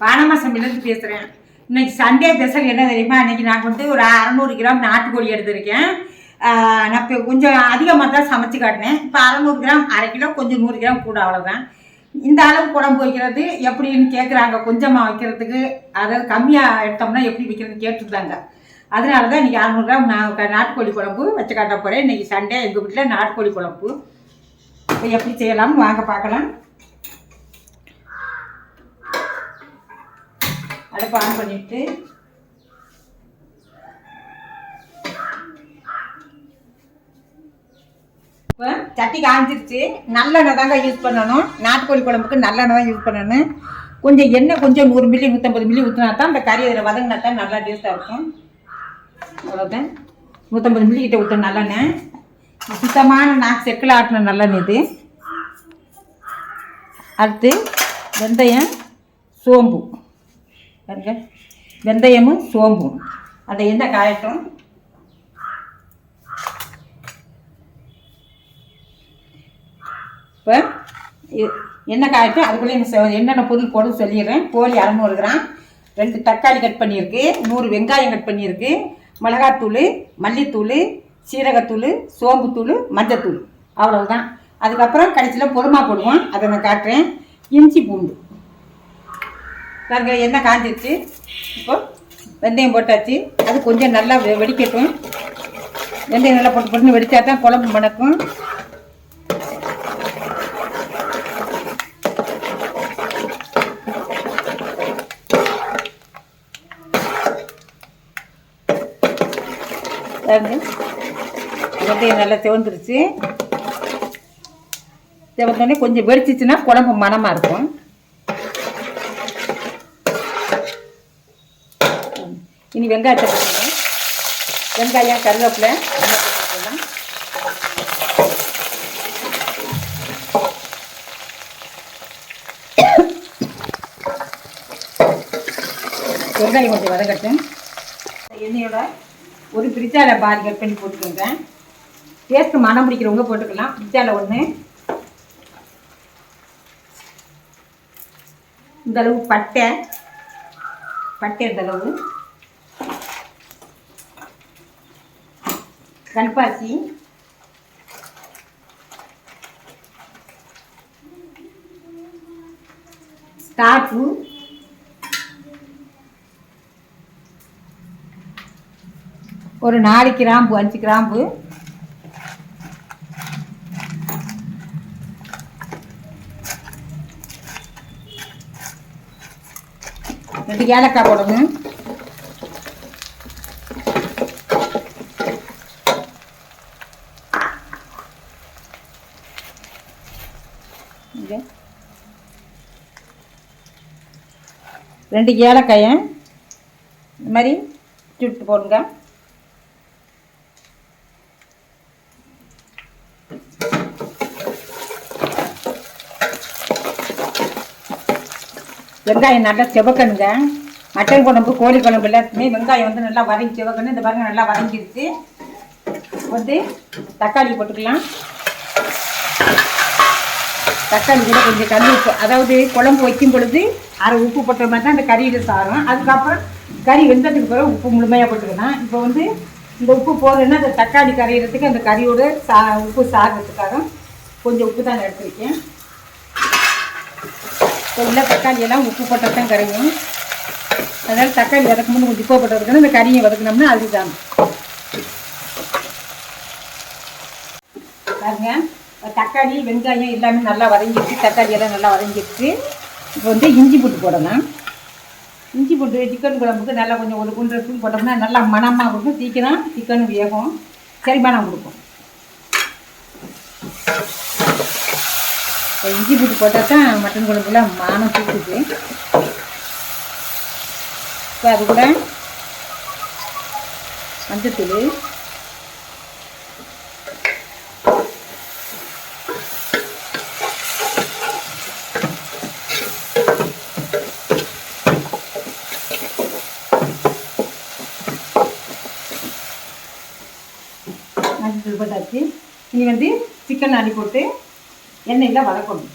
பானமாசம்பிலேருந்து பேசுகிறேன். இன்றைக்கி Sunday special என்ன தெரியுமா? இன்றைக்கி நான் வந்து ஒரு 600 கிராம் நாட்டுக்கோழி எடுத்திருக்கேன். நான் இப்போ கொஞ்சம் அதிகமாக தான் சமைச்சு காட்டினேன். இப்போ 600 கிராம், அரை கிலோ, கொஞ்சம் 100 கிராம் கூட, அவ்வளோதான். இந்த அளவு குழம்பு வைக்கிறது எப்படின்னு கேட்குறாங்க. கொஞ்சமாக வைக்கிறதுக்கு, அதாவது கம்மியாக எடுத்தோம்னா எப்படி வைக்கிறதுன்னு கேட்டுருந்தாங்க. அதனால தான் இன்றைக்கி 600 கிராம் நான் நாட்டுக்கோழி குழம்பு வச்சு காட்ட போகிறேன். இன்றைக்கி சண்டே எங்கள் வீட்டில் நாட்டுக்கோழி குழம்பு. இப்போ எப்படி செய்யலாம்னு வாங்க பார்க்கலாம். அடுப்பு ஆன் பண்ணிவிட்டு இப்போ சட்டி காஞ்சிருச்சு. நல்லெண்ணெய் தாங்க யூஸ் பண்ணணும். நாட்டுக்கோழி குழம்புக்கு நல்லெண்ணெய் தான் யூஸ் பண்ணணும். கொஞ்சம் எண்ணெய் கொஞ்சம் 100 மில்லி 150 மில்லி ஊற்றினா தான் அந்த கறி அதில் வதங்கினா தான் நல்லா டேஸ்ட்டாக இருக்கும். அவ்வளோதான். 150 மில்லி கிட்ட ஊற்ற நல்லெண்ணெய். சுத்தமான நான் செக்கில் ஆட்டின நல்லெண்ணெய் இது. அடுத்து வெந்தயம், சோம்பு பாருங்க. வெந்தயமும் சோம்பும் அந்த எண்ணெய் காயட்டும். இப்போ எண்ணெய் காயட்டும். அதுக்குள்ளே என்னென்ன பொருள் போட சொல்லிடுறேன். கோழி 600 கிராம், 2 தக்காளி கட் பண்ணியிருக்கு, 100 வெங்காயம் கட் பண்ணியிருக்கு, மிளகாத்தூள், மல்லித்தூள், சீரகத்தூள், சோம்புத்தூள், மஞ்சத்தூள், அவ்வளவுதான். அதுக்கப்புறம் கடைசியில் பொறுமா போடுவோம், அதை நான் காட்டுறேன். இஞ்சி பூண்டு பாருங்க. எண்ணெய் காஞ்சிருச்சு. இப்போ வெந்தயம் போட்டாச்சு. அது கொஞ்சம் நல்லா வெடிக்கட்டும். வெந்தயம் நல்லா போட்டு வெடித்தா தான் குழம்பு மணக்கும். வெந்தயம் நல்லா சிவந்துருச்சு. சிவந்தோடனே கொஞ்சம் வெடிச்சிச்சுன்னா குழம்பு மணமாக இருக்கும். இனி வெங்காயத்தை போட்டுக்கலாம். வெங்காயம், கருவேப்பிலை போட்டுக்கலாம். வெங்காயம் கொஞ்சம் வதங்கட்டும். எண்ணெயோட ஒரு பிரிச்சாலை பாதி கட் பண்ணி போட்டுக்கோங்க. டேஸ்ட்டு மனம் பிடிக்கிறவங்க போட்டுக்கலாம். பிரிச்சாலை ஒன்று. இந்தளவு பட்டை இந்தளவு, கல்பாசி, ஸ்டார்ப்பு, ஒரு 4 கிராம்பு 5 கிராம்பு, ரெண்டு ஏலக்காய் போடணும். ரெண்டு ஏலக்காயை இந்த மாதிரி சுட்டு போடுங்க. வெங்காயம் நல்லா செவக்கணுங்க. மட்டன் குழம்பு, கோழி குழம்பு எல்லாத்துக்குமே வெங்காயம் வந்து நல்லா வதங்கி செவக்கணும். இந்த பாருங்க நல்லா வதங்கிடுச்சு. வந்து தக்காளி போட்டுக்கலாம். தக்காளி கூட கொஞ்சம் கறி உப்பு, அதாவது குழம்பு வைக்கும் பொழுது அரை உப்பு போட்ட மாதிரி தான் அந்த கறியில் சாரும். அதுக்கப்புறம் கறி வெந்ததுக்கு பிறகு உப்பு முழுமையாக போட்டுக்கலாம். இப்போ வந்து இந்த உப்பு போடுறதுன்னா அந்த தக்காளி கரையிறதுக்கு அந்த கறியோட உப்பு சாகிறதுக்காக கொஞ்சம் உப்பு தான் எடுத்துருக்கேன். இப்போ உள்ள தக்காளியெல்லாம் உப்பு போட்டால் தான் கரையும். அதனால் தக்காளி வதக்கும்போது கொஞ்சம் உப்பு போட்டதுக்குன்னு இந்த கறியை வதக்கினோம்னா அதுதான் பாருங்க. தக்காளி, வெங்காயம் எல்லாமே நல்லா வதங்கிடுச்சு. தக்காளி எல்லாம் நல்லா வதங்கிடுச்சு. இப்போ வந்து இஞ்சி பூண்டு போடலாம். இஞ்சி பூண்டு சிக்கன் குழம்புக்கு நல்லா கொஞ்சம் ஒரு 1 ஸ்பூன் போட்டோம்னா நல்லா மணமாக இருக்கும். சீக்கிரம் சிக்கன் வேகும், செரிமானம் கொடுக்கும். இஞ்சி பூண்டு போட்டால் தான் மட்டன் குழம்புல மானம் தூக்குது. இப்போ அது கூட மஞ்சத்தூள், மஞ்சத்தூள் போட்டாச்சு. இனி வந்து சிக்கன் அடி போட்டு எண்ணெயில் வதக்கணும்.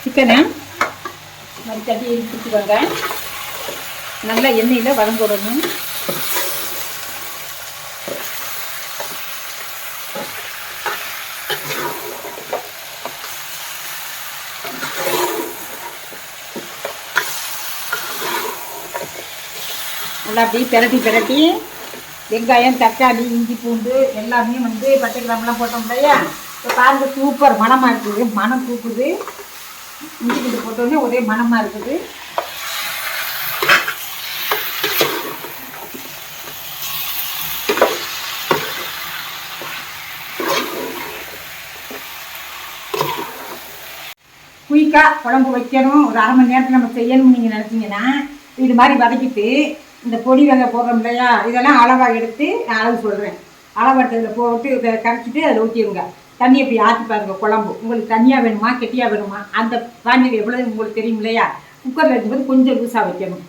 சிக்கனை மாதிரி தட்டி எடுத்துக்கோங்க. நல்லா எண்ணெயில் வதங்க விடணும். நல்லா அப்படி பிரட்டி வெங்காயம், தக்காளி, இஞ்சி, பூண்டு எல்லாமே வந்து பட்டை கிராம்பெலாம் போட்டோம் இல்லையா? இப்போ பாருங்க, சூப்பர் மணமாக இருக்குது. மணம் தூக்குது. இஞ்சி பூண்டு போட்டோடனே ஒரே மணமாக இருக்குது. குயிக்காக குழம்பு வைக்கணும், ஒரு அரை மணி நேரத்தில் நம்ம செய்யணும்னு நீங்கள் நினச்சிங்கன்னா இது மாதிரி வதக்கிட்டு இந்த பொடி வெங்காயம் போடுறோம் இல்லையா, இதெல்லாம் அளவாக எடுத்து நான் அளவு சொல்கிறேன். அளவு எடுத்ததில் போட்டு இதை கரைச்சிட்டு அதில் ஊற்றிடுங்க. தண்ணி எப்படி ஆற்றி பாருங்க. குழம்பு உங்களுக்கு தண்ணியாக வேணுமா கெட்டியாக வேணுமா அந்த பாண்டியில் எவ்வளோ உங்களுக்கு தெரியும் இல்லையா? குக்கரில் வைக்கும்போது கொஞ்சம் லூஸாக வைக்கணும்.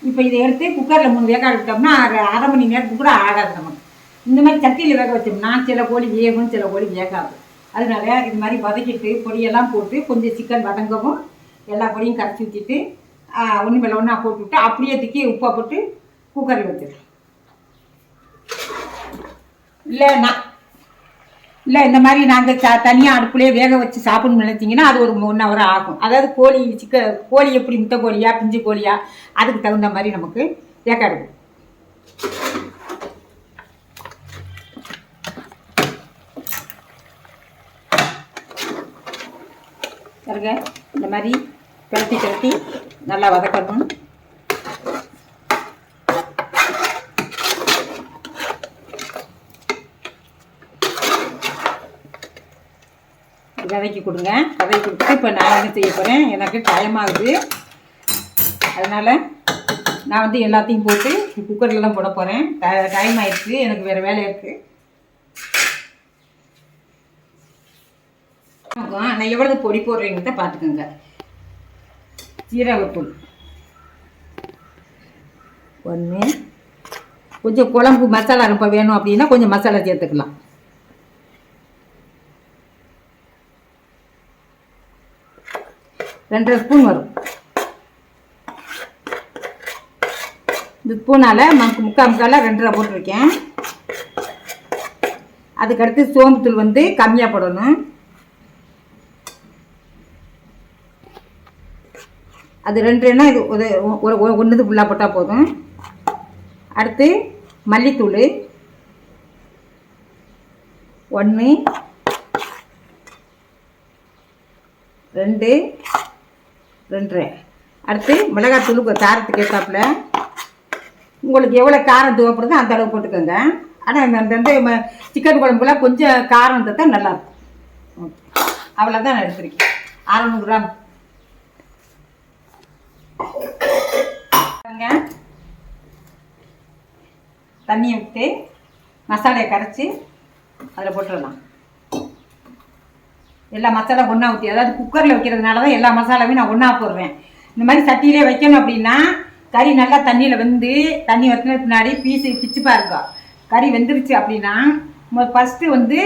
இப்போ இதை எடுத்து குக்கரில் 3 வேக விட்டோம்னா அரை மணி நேரத்துக்கு கூட ஆகாது நமக்கு. இந்த மாதிரி சட்டியில் வேக வச்சோம்னா சில கோழி வேகும், சில கோழி வேகாது. அதனால இது மாதிரி வதக்கிட்டு பொடியெல்லாம் போட்டு கொஞ்சம் சிக்கன் வதங்கவும் எல்லா பொடியும் கரைச்சி ஊற்றிட்டு ஒன்று மேலே ஒன்றா போட்டுவிட்டு அப்படியே தூக்கி உப்பை போட்டு குக்கரில் வச்சிடலாம். இல்லை இந்த மாதிரி நாங்கள் தனியாக அடுப்புலேயே வேக வச்சு சாப்பிடணும்னு நினைச்சிங்கன்னா அது ஒரு 1 hour ஆகும். அதாவது கோழி எப்படி முட்டை கோழியா பிஞ்சு கோழியா அதுக்கு தகுந்த மாதிரி நமக்கு வேக எடுக்கும். பாருங்க, இந்த மாதிரி கிளட்டி நல்லா வதக்கணும். வதக்கி கொடுங்க. வதக்கி கொடுத்துட்டு இப்போ நான் என்ன செய்ய போகிறேன், எனக்கு டைம் ஆகுது. அதனால் நான் வந்து எல்லாத்தையும் போட்டு குக்கரில் தான் போட போகிறேன். டைம் ஆயிடுச்சு, எனக்கு வேறு வேலை இருக்குது. நான் எவ்வளவு பொடி போடுறீங்கன்னு பார்த்துக்கோங்க. சீரகத்தூள் 1, கொஞ்சம் குழம்பு மசாலா ரொம்ப வேணும் அப்படின்னா கொஞ்சம் மசாலா சேர்த்துக்கலாம். ரெண்டரை ஸ்பூன் வரும். இந்த ஸ்பூனால் முக்கால் 2.5 போட்டிருக்கேன். அதுக்கடுத்து சோம்புத்தூள் வந்து கம்மியாக போடணும். அது 2ன்னா இது ஒன்று ஃபுல்லாக போட்டால் போதும். அடுத்து மல்லித்தூள் 1, 2, 2.5. அடுத்து மிளகாத்தூள் காரத்துக்கு ஏற்றாப்புல உங்களுக்கு எவ்வளோ காரம் தேவைப்படுதோ அந்த அளவு போட்டுக்கோங்க. ஆனால் அந்த சிக்கன் குழம்புலாம் கொஞ்சம் காரம் தான் நல்லாயிருக்கும். அவ்வளோதான் நான் எடுத்துருக்கேன். 600 கிராம். தண்ணியை விட்டு மசாலையை கரைச்சி அதில் போட்டுடலாம். எல்லா மசாலா ஒன்றா ஊற்றி, அதாவது குக்கரில் வைக்கிறதுனால தான் எல்லா மசாலாவையும் நான் ஒன்றா போடுறேன். இந்த மாதிரி சட்டியிலே வைக்கணும் அப்படின்னா கறி நல்லா தண்ணியில் வெந்து தண்ணி வற்றின பின்னாடி பிச்சு பாருங்க. கறி வெந்துருச்சு அப்படின்னா ஃபஸ்ட்டு வந்து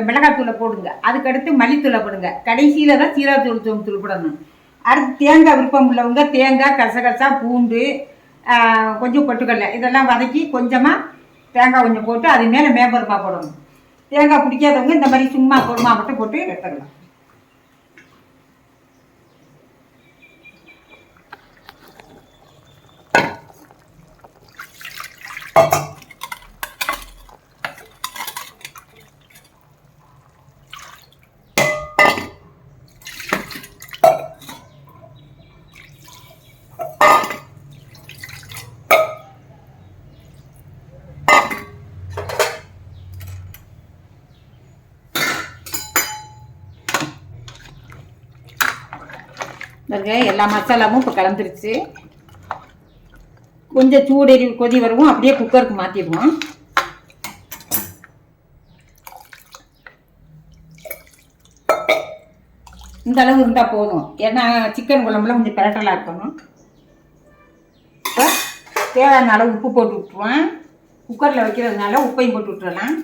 மிளகாத்தூளை போடுங்க. அதுக்கடுத்து மல்லித்தூளை போடுங்க. கடைசியில் தான் சீரகத்தூள் போடணும். அடுத்து தேங்காய் விருப்பம் உள்ளவங்க தேங்காய், கசகசா, பூண்டு, கொஞ்சம் பொட்டுக்கடலை இதெல்லாம் வதக்கி கொஞ்சமாக தேங்காய் கொஞ்சம் போட்டு அது மேலே மேம்பருமா போடணும். தேங்காய் பிடிக்காதவங்க இந்த மாதிரி சும்மா பொறுமா மட்டும் போட்டு எடுத்துடலாம். எல்லா மசாலாவும் இப்போ கலந்துருச்சு. கொஞ்சம் சூடேறி கொதி வரவும் அப்படியே குக்கருக்கு மாற்றிடுவோம். இந்த அளவு இருந்தால் போதும். ஏன்னா சிக்கன் குழம்புல கொஞ்சம் பிரட்டலாக இருக்கணும். இப்போ தேவையான அளவு உப்பு போட்டு விட்ருவேன். குக்கரில் வைக்கிறதுனால உப்பையும் போட்டு விட்டுறலாம்.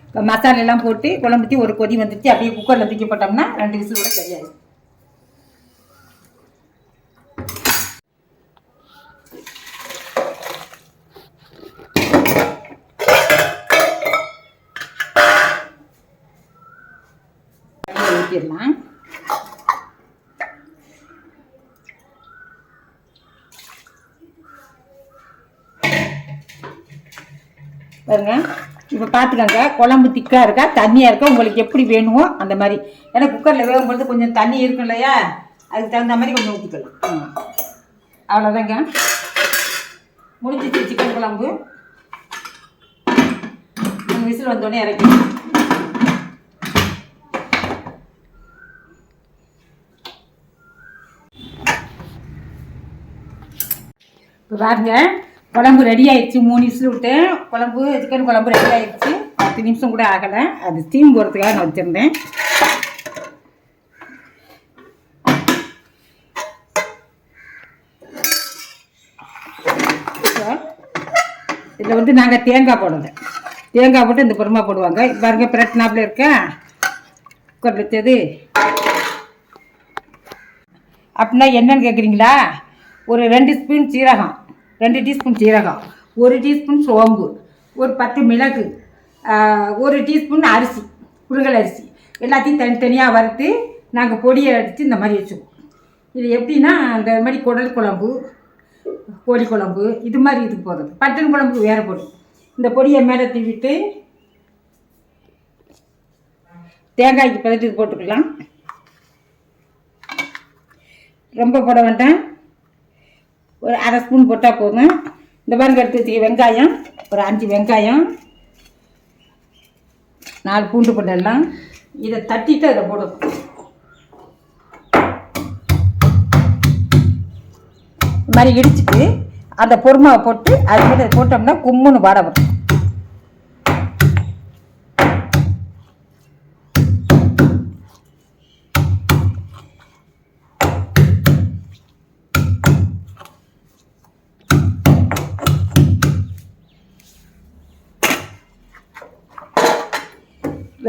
இப்போ மசாலெல்லாம் போட்டு குழம்புத்தி ஒரு கொதி வந்துடுச்சு. அப்படியே குக்கரில் தூக்கி போட்டோம்னா 2 விசிலோட சரியாயிடும். ஊற்றிடலாம். பாருங்க, இப்போ பார்த்துக்கோங்க, குழம்பு திக்காக இருக்கா தண்ணியாக இருக்கா உங்களுக்கு எப்படி வேணுமோ அந்த மாதிரி. ஏன்னா குக்கரில் வேகும்பொழுது கொஞ்சம் தண்ணி இருக்கும் இல்லையா, அதுக்கு தகுந்த மாதிரி கொஞ்சம் ஊற்றிக்கலாம். அவ்வளோதாங்க, முடிஞ்சிச்சு சிக்கன் குழம்பு. 3 விசில் வந்தோடனே இறக்கி. இப்போ பாருங்க, குழம்பு ரெடி ஆயிடுச்சு. 3 விசில் விட்டேன். குழம்பு சிக்கன் குழம்பு ரெடி ஆயிடுச்சு. 10 நிமிஷம் கூட ஆகலை. அது ஸ்டீம் போகிறதுக்காக நான் வச்சுருந்தேன். இதில் வந்து நாங்கள் தேங்காய் போடலை. தேங்காய் போட்டு இந்த பொறுமா போடுவாங்க. பாருங்க பிரட்னாப்பில் இருக்கா குக்கர் வச்சது. அப்படின்னா என்னன்னு கேட்குறீங்களா? ஒரு 2 ஸ்பூன் சீரகம், 2 டீஸ்பூன் சீரகம், 1 டீஸ்பூன் சோம்பு, ஒரு 10 மிளகு, 1 டீஸ்பூன் அரிசி, புழுங்கல் அரிசி, எல்லாத்தையும் தனித்தனியாக வறுத்து நாங்கள் பொடியை அடித்து இந்த மாதிரி வச்சுக்குவோம். இது எப்படின்னா, இந்த மாதிரி குடல் குழம்பு, கோழி குழம்பு இது மாதிரி இதுக்கு போடுறது. பட்டன் குழம்புக்கு வேறு பொடி. இந்த பொடியை மேலே தூவிட்டு தேங்காய்க்கு பதிட்டு போட்டுக்கலாம். ரொம்ப போட வேண்டாம், ஒரு 1/2 ஸ்பூன் போட்டால் போதும். இந்த பாருங்க எடுத்து வச்சுக்க வெங்காயம், ஒரு 5 வெங்காயம், 4 பூண்டு போடலாம். இதை தட்டிட்டு அதை போடணும். இந்த மாதிரி இடிச்சிட்டு அந்த பொறுமாவை போட்டு அது மாதிரி போட்டோம்னா கும்முன்னு வாட வரும்.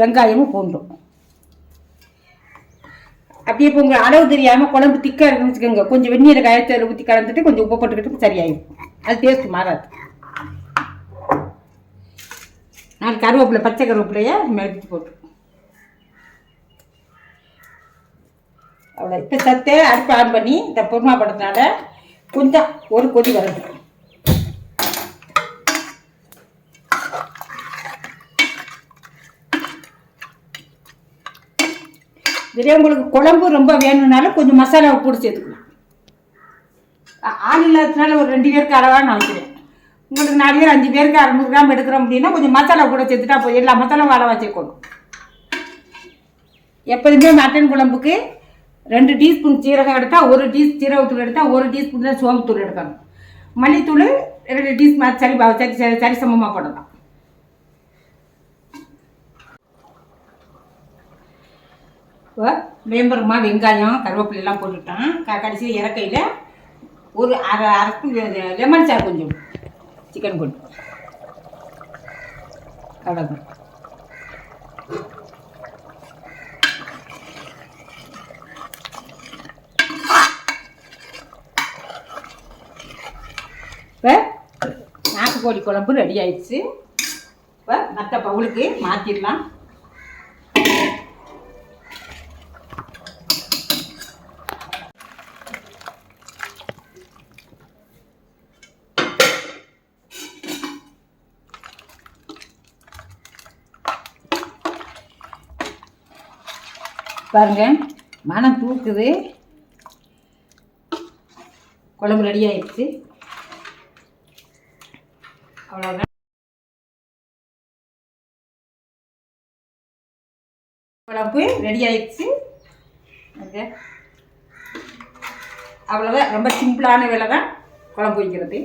வெங்காயமும் பூண்டும் அப்படியே இப்போ உங்கள் அளவு தெரியாமல் குழம்பு திக்காக இருக்குன்னு வச்சுக்கோங்க, கொஞ்சம் வெந்நீரை காயத்தில் ஊற்றி கலந்துட்டு கொஞ்சம் உப்பு போட்டுக்கிட்டு சரியாயிடும். அது டேஸ்ட் மாறாது. 4 கருவேப்பிலை, பச்சை கருவேப்பிலையை மெழுத்து போட்டு அவ்வளோ. இப்போ சத்தே அடுப்பு ஆன் பண்ணி இந்த பொறுமா படத்தினால கொஞ்சம் ஒரு கொதி வருது. இதே உங்களுக்கு குழம்பு ரொம்ப வேணும்னாலும் கொஞ்சம் மசாலாவை கூட சேர்த்துக்கலாம். ஆள் இல்லாததுனால ஒரு 2 பேருக்கு அளவாக நான் வைக்கிறேன். உங்களுக்கு 4 பேர் 5 பேருக்கு 600 கிராம் எடுக்கிறோம் அப்படின்னா கொஞ்சம் மசாலா கூட சேர்த்துட்டா போய் எல்லா மசாலாவும் அளவாக சேர்க்கணும். எப்போதுமே மட்டன் குழம்புக்கு 2 டீஸ்பூன் சீரகம் எடுத்தால் 1 சீரகத்தூள் எடுத்தால் 1 டீஸ்பூன் தான் சோம்புத்தூள் எடுக்கணும். மல்லித்தூள் 2 டீஸ்பூன் சரி சமமாக போடலாம். இப்போ வேம்பரமா வெங்காயம் கருவேப்பிலாம் போட்டுட்டேன். கடைசியில் இறக்கையில் ஒரு அரை ஸ்பூன் லெமன் சாறு கொஞ்சம் சிக்கன் போட்டு அவ்வளோதான். இப்போ நாட்டுக்கோழி குழம்பு ரெடி ஆயிடுச்சு. இப்போ மற்ற பவுலுக்கு மாற்றிடலாம். பாருங்க, மனம் தூக்குது. குழம்பு ரெடி ஆயிடுச்சு. அவ்வளோதான். குழம்பு ரெடி ஆயிடுச்சு. அவ்வளோதான். ரொம்ப சிம்பிளான வேலை தான் குழம்பு வைக்கிறது.